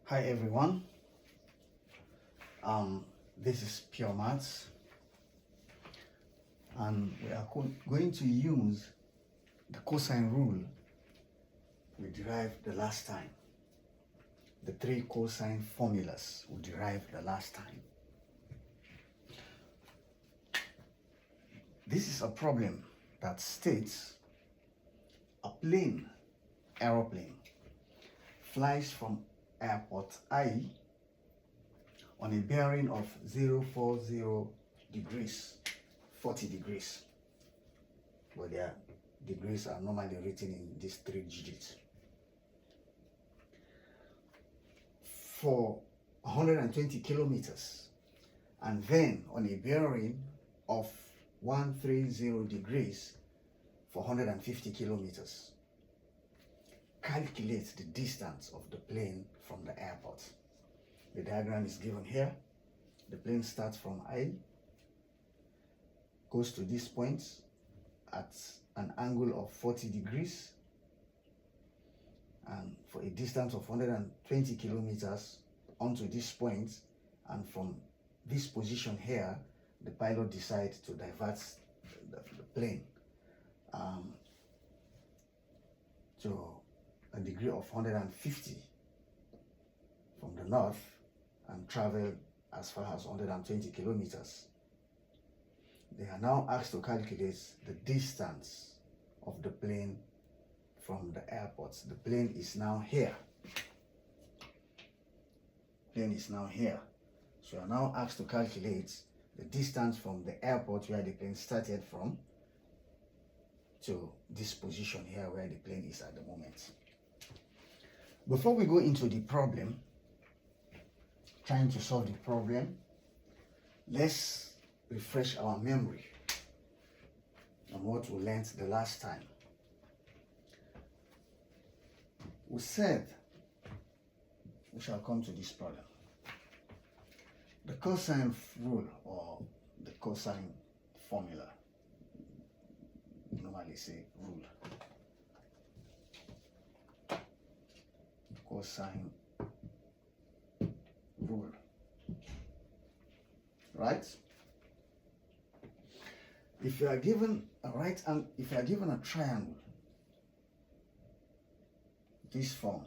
Hi everyone, this is Pure Maths and we are going to use the cosine rule we derived the last time. The three cosine formulas we derived the last time. This is a problem that states a aeroplane flies from airport I on a bearing of 040 degrees, 40 degrees. Well, their degrees are normally written in these 3 digits. For 120 kilometers, and then on a bearing of 130 degrees for 150 kilometers. Calculate the distance of the plane from the airport. The diagram is given here. The plane starts from I, goes to this point at an angle of 40 degrees, and for a distance of 120 kilometers onto this point, and from this position here, the pilot decides to divert the plane to a degree of 150 from the north and travel as far as 120 kilometers. They are now asked to calculate the distance of the plane from the airport. The plane is now here. Plane is now here. So you are now asked to calculate the distance from the airport where the plane started from to this position here where the plane is at the moment. Before we go into the problem, trying to solve the problem, let's refresh our memory on what we learned the last time. We said we shall come to this problem. The cosine rule, or the cosine formula, we normally say rule. Cosine rule, right? If you are given a if you are given a triangle, this form,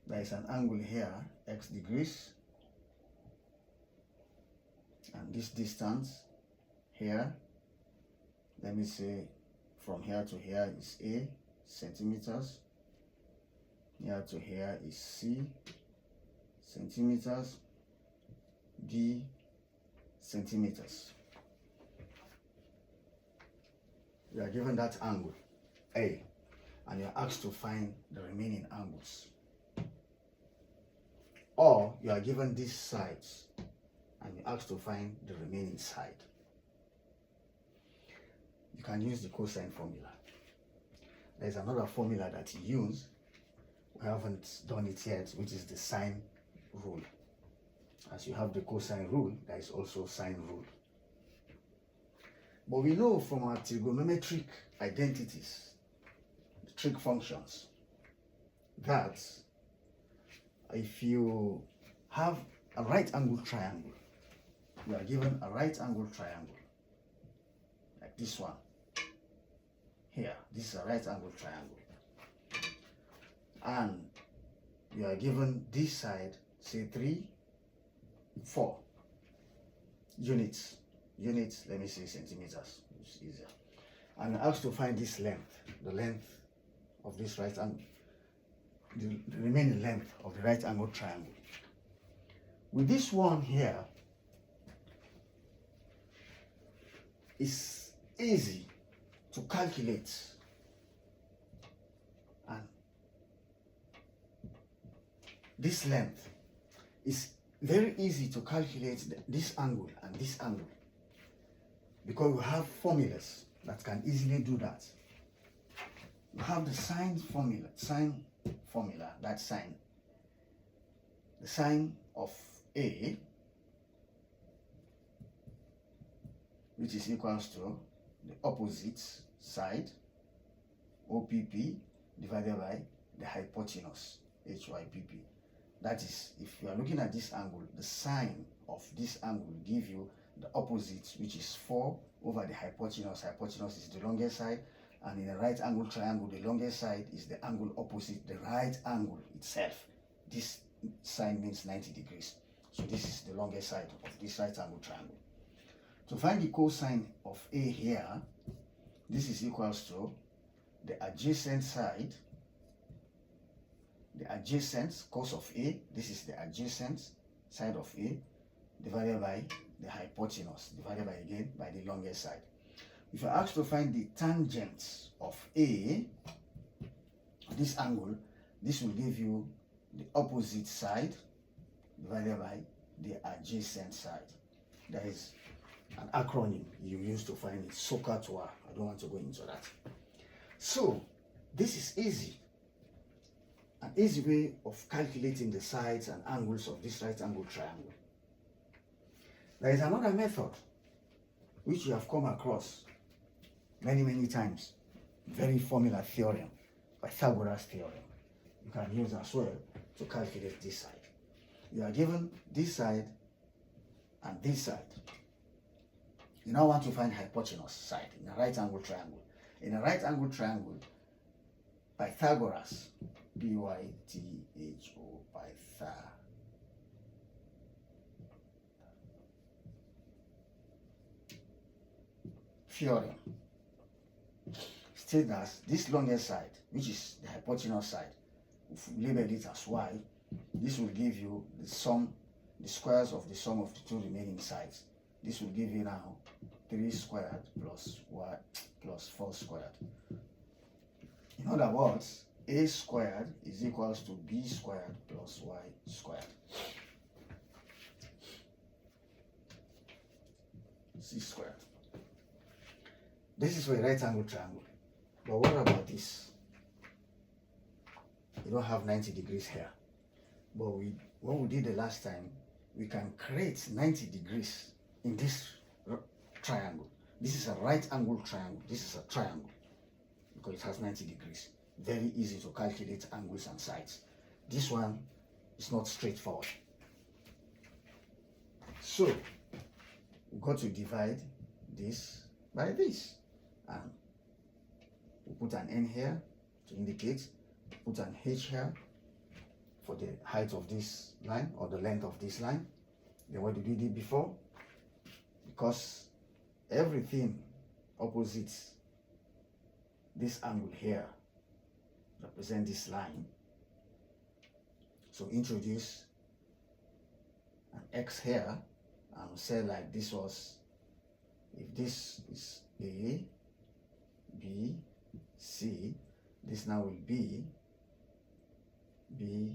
there is an angle here, x degrees, and this distance here, let me say from here to here is A, centimeters. Here to here is C, centimeters. D, centimeters. You are given that angle A, and you are asked to find the remaining angles. Or you are given these sides and you are asked to find the remaining side. You can use the cosine formula. There's another formula that you use. We haven't done it yet, which is the sine rule. As you have the cosine rule, there is also sine rule. But we know from our trigonometric identities, the trig functions, that if you have a right angle triangle, you are given a right angle triangle, like this one. Here, this is a right angle triangle. And you are given this side, say 3, 4 units, let me say centimeters, it's easier. And you're asked to find this length, the length of this right angle, the remaining length of the right angle triangle. With this one here, it's easy to calculate, and this length is very easy to calculate this angle and this angle, because we have formulas that can easily do that. We have the sine formula, that sine. The sine of A, which is equals to the opposite side, OPP, divided by the hypotenuse, HYPP. That is, if you are looking at this angle, the sine of this angle will give you the opposite, which is 4 over the hypotenuse. Hypotenuse is the longest side, and in a right angle triangle, the longest side is the angle opposite the right angle itself. This sine means 90 degrees. So this is the longest side of this right angle triangle. To find the cosine of A here, this is equals to the adjacent side, the adjacent cos of A, this is the adjacent side of A, divided by the hypotenuse, divided by again by the longest side. If you're asked to find the tangent of A, this angle, this will give you the opposite side divided by the adjacent side. There is an acronym you use to find it, SOHCAHTOA. I don't want to go into that. So this is easy. An easy way of calculating the sides and angles of this right angle triangle. There is another method which you have come across many times. Very formula theorem, Pythagoras theorem. You can use as well to calculate this side. You are given this side and this side. You now want to find hypotenuse side in a right angle triangle. In a right angle triangle, Pythagoras, P-Y-T-H-O, theorem states that this longest side, which is the hypotenuse side, if we label it as y, this will give you the sum, the squares of the sum of the two remaining sides. This will give you now 3 squared plus y plus 4 squared. In other words, a squared is equals to b squared plus y squared. C squared. This is for a right angle triangle. But what about this? You don't have 90 degrees here. But what we did the last time, we can create 90 degrees in this triangle. This is a right angle triangle. This is a triangle because it has 90 degrees. Very easy to calculate angles and sides. This one is not straightforward. So we've got to divide this by this. And we put an N here to indicate, put an H here for the height of this line or the length of this line. Then what did we do before? Because everything opposite this angle here represent this line. So introduce an X here and say like this was, if this is A, B, C, this now will be B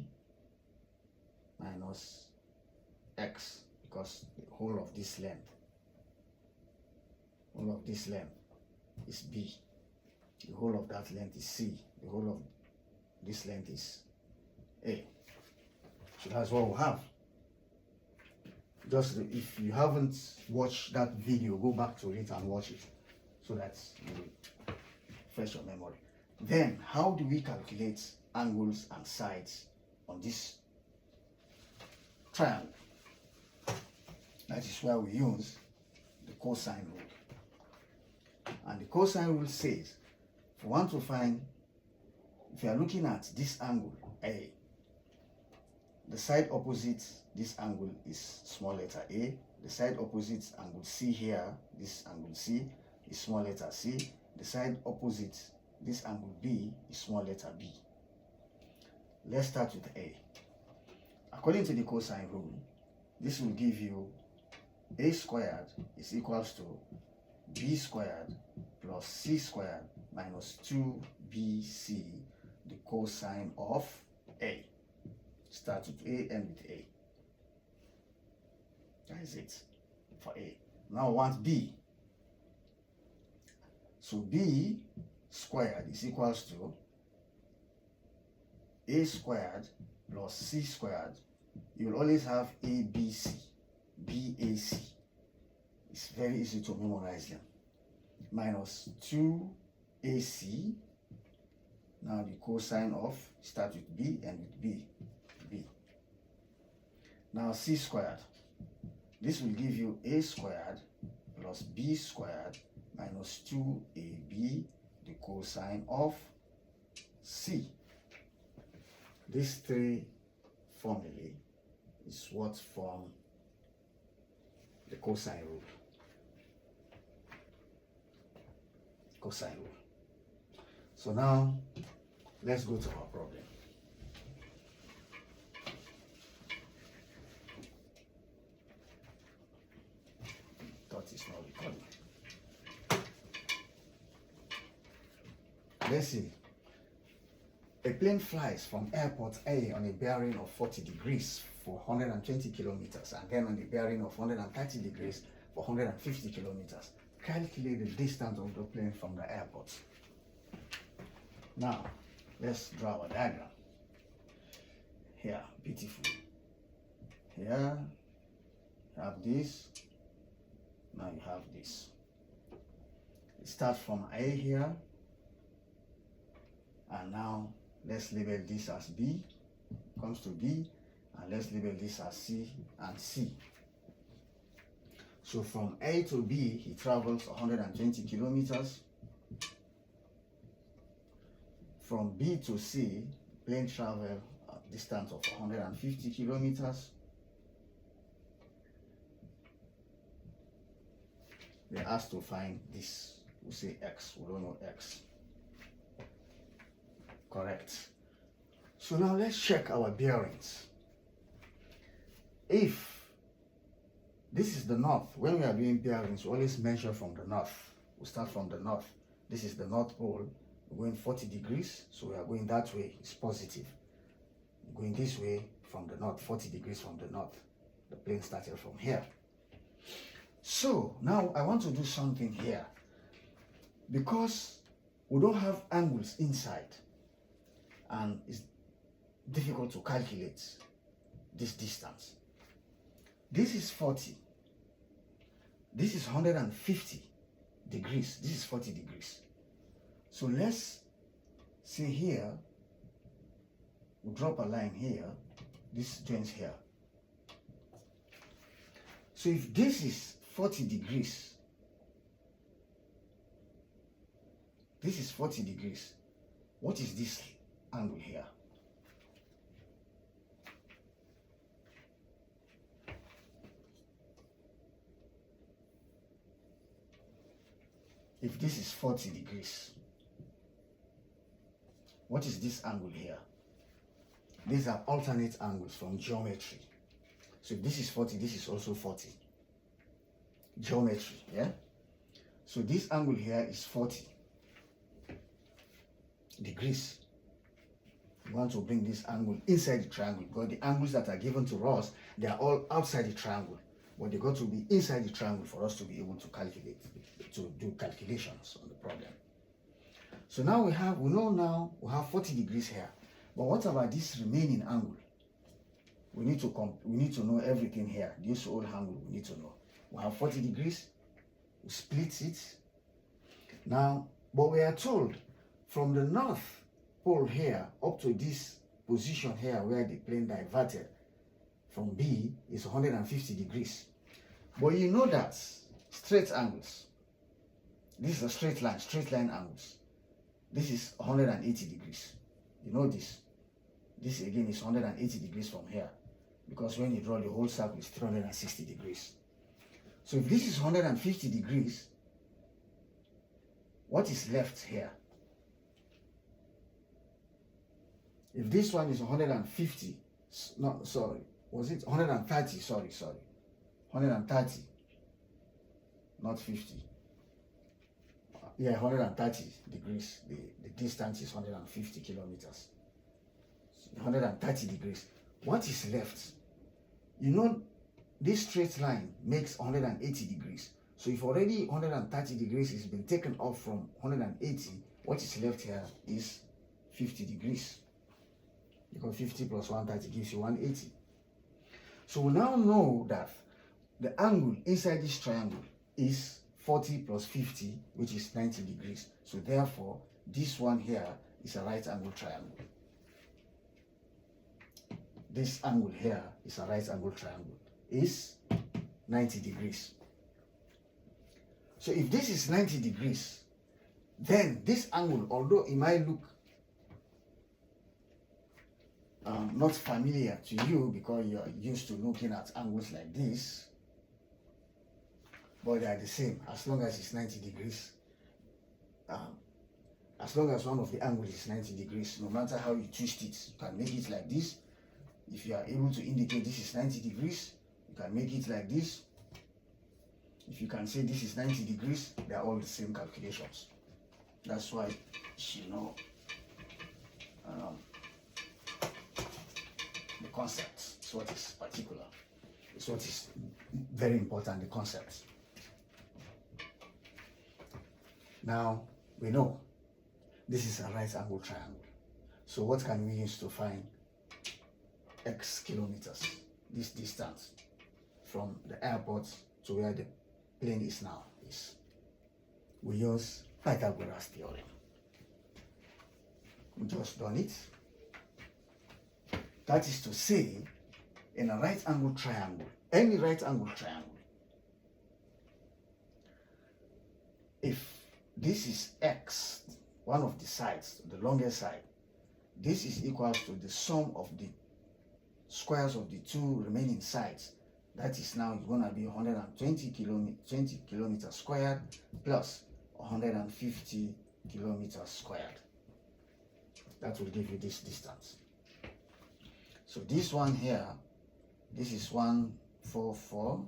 minus X, because the whole of this length is B, the whole of that length is C, the whole of this length is A. So that's what we have. Just if you haven't watched that video, go back to it and watch it so that you will refresh your memory. Then how do we calculate angles and sides on this triangle? That is where we use the cosine rule. And the cosine rule says, if you want to find, if you are looking at this angle A, the side opposite this angle is small letter A. The side opposite angle C here, this angle C, is small letter C. The side opposite this angle B is small letter B. Let's start with A. According to the cosine rule, this will give you A squared is equals to B squared plus C squared minus 2BC, the cosine of A. Start with A, end with A. That is it for A. Now I want B. So B squared is equals to A squared plus C squared. You will always have ABC, BAC. It's very easy to memorize them. Minus 2AC Now the cosine of, start with b and with b. Now c squared. This will give you a squared plus b squared minus 2ab, the cosine of c. These three formulae is what form the cosine rule. Cosine rule. So now let's go to our problem. Thought it's not recording. Let's see. A plane flies from airport A on a bearing of 40 degrees for 120 kilometers and then on a bearing of 130 degrees for 150 kilometers. Calculate the distance of the plane from the airport. Now, let's draw a diagram. Here, beautiful. Here, you have this. Now you have this. It starts from A here. And now, let's label this as B, comes to B, and let's label this as C and C. So from A to B, he travels 120 kilometers. From B to C, plane travel a distance of 150 kilometers. They're asked to find this. We say X, we don't know X. Correct. So now let's check our bearings. If this is the north, when we are doing bearings, we always measure from the north. We start from the north. This is the North Pole. We're going 40 degrees, so we are going that way. It's positive. We're going this way from the north, 40 degrees from the north. The plane started from here. So now I want to do something here. Because we don't have angles inside, and it's difficult to calculate this distance. This is 40. This is 150 degrees. This is 40 degrees. So let's say here, we drop a line here. This joins here. So if this is 40 degrees, this is 40 degrees. What is this angle here? If this is 40 degrees, what is this angle here? These are alternate angles from geometry. So if this is 40, this is also 40. Geometry, yeah? So this angle here is 40 degrees. We want to bring this angle inside the triangle, because the angles that are given to us, they are all outside the triangle, but they got to be inside the triangle for us to be able to calculate, to do calculations on the problem. So now we have 40 degrees here, but what about this remaining angle? We need to know everything here. This whole angle we need to know. We have 40 degrees, we split it. Now, but we are told from the North Pole here up to this position here where the plane diverted from B is 150 degrees. But you know that straight angles, this is a straight line angles. This is 180 degrees. You know this. This again is 180 degrees from here, because when you draw the whole circle, it's 360 degrees. So if this is 150 degrees, what is left here? If this one is 150, no, sorry, was it 130? Sorry, 130, not 50. Yeah, 130 degrees. The distance is 150 kilometers. 130 degrees. What is left? You know, this straight line makes 180 degrees. So if already 130 degrees has been taken off from 180, what is left here is 50 degrees. Because 50 plus 130 gives you 180. So we now know that the angle inside this triangle is 40 plus 50, which is 90 degrees. So therefore, this one here is a right angle triangle. This angle here is a right angle triangle. Is 90 degrees. So if this is 90 degrees, then this angle, although it might look not familiar to you because you're used to looking at angles like this, but they are the same as long as it's 90 degrees. As long as one of the angles is 90 degrees, no matter how you twist it, you can make it like this. If you are able to indicate this is 90 degrees, you can make it like this. If you can say this is 90 degrees, they are all the same calculations. That's why you know the concept is what is particular. It's what is very important, the concept. Now, we know this is a right angle triangle. So what can we use to find x kilometers, this distance from the airport to where the plane is now is? We use Pythagoras theorem. We just done it. That is to say, in a right angle triangle, any right angle triangle, if this is x, one of the sides, the longest side, this is equal to the sum of the squares of the two remaining sides. That is now going to be 120 kilometers squared plus 150 kilometers squared. That will give you this distance. So this one here, this is 144,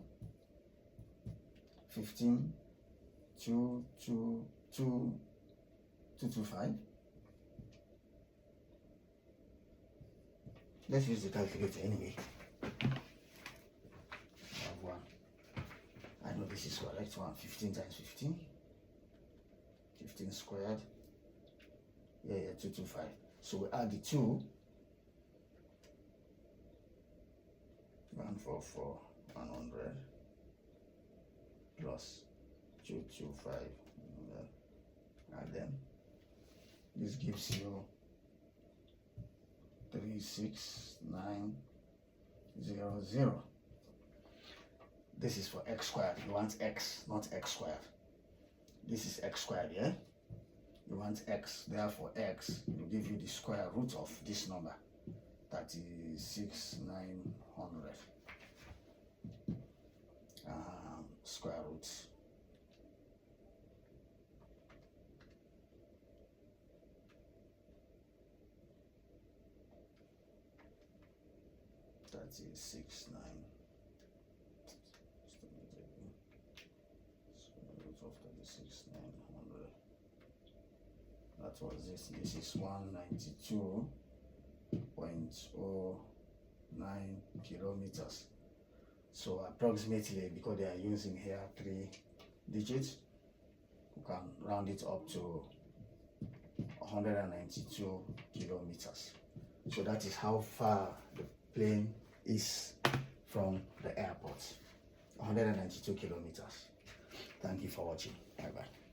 15, 225. Let's use the calculator anyway. I have one. I know this is correct. 15 times 15. 15 squared. Yeah, 225. So we add the 2. 144, 100 plus 225. Add them. This gives you 36900. This is for x squared. You want x, not x squared. This is x squared, yeah? You want x, therefore x will give you the square root of this number. 36900. Square root. That is 69. Square root of 36900. That was this. This is 192.09 kilometers. So approximately, because they are using here 3 digits, you can round it up to 192 kilometers. So that is how far the plane is from the airport. 192 kilometers. Thank you for watching. Bye bye.